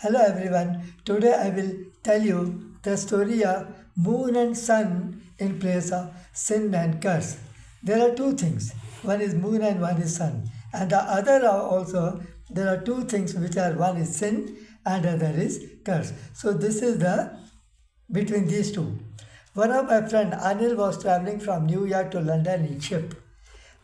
Hello everyone. Today I will tell you the story of moon and sun in place of sin and curse. There are two things. One is moon and one is sun. And the other are also there are two things which are one is sin and other is curse. So this is the between these two. One of my friend Anil was traveling from New York to London in ship.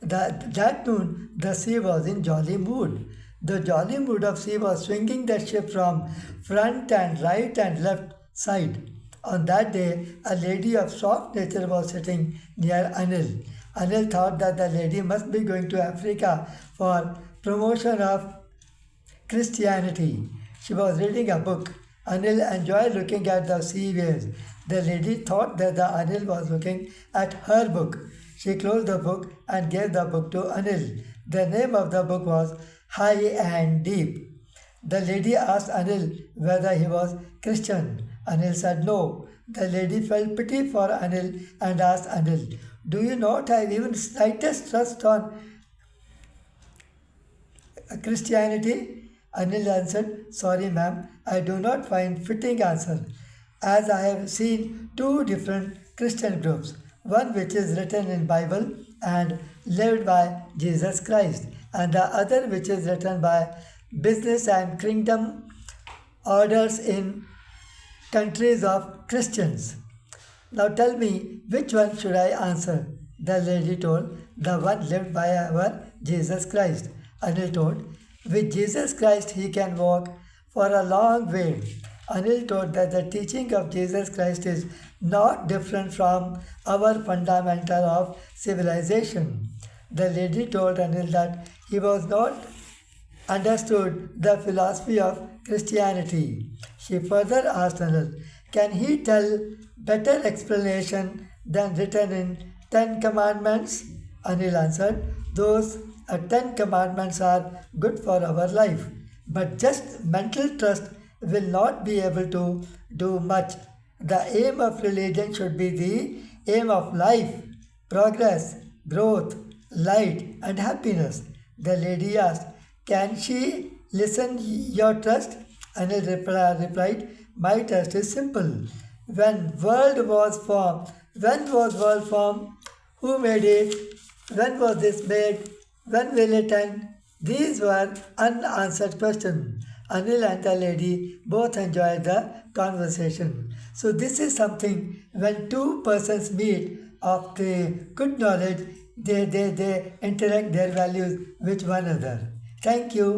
That noon, the sea was in jolly mood. The jolly mood of sea was swinging the ship from front and right and left side. On that day, a lady of soft nature was sitting near Anil. Anil thought that the lady must be going to Africa for promotion of Christianity. She was reading a book. Anil enjoyed looking at the sea waves. The lady thought that the Anil was looking at her book. She closed the book and gave the book to Anil. The name of the book was High and Deep. The lady asked Anil whether he was Christian. Anil said no. The lady felt pity for Anil and asked Anil, "Do you not have even slightest trust on Christianity?" Anil answered, "Sorry, ma'am, I do not find fitting answer, as I have seen two different Christian groups, one which is written in Bible and lived by Jesus Christ, and the other which is written by business and kingdom orders in countries of Christians. Now tell me, which one should I answer?" The lady told, "The one lived by our Jesus Christ." Anil told, "With Jesus Christ he can walk for a long way." Anil told that the teaching of Jesus Christ is not different from our fundamental of civilization. The lady told Anil that he was not understood the philosophy of Christianity. She further asked Anil, "Can he tell better explanation than written in Ten Commandments?" Anil answered, "Those 10 commandments are good for our life, but just mental trust will not be able to do much. The aim of religion should be the aim of life, progress, growth, light, and happiness." The lady asked, "Can she listen your trust?" Anil replied, "My trust is simple. When was world formed? Who made it? When was this made? When will it end?" These were unanswered questions. Anil and the lady both enjoyed the conversation. So this is something when two persons meet of the good knowledge, they interact their values with one another. Thank you.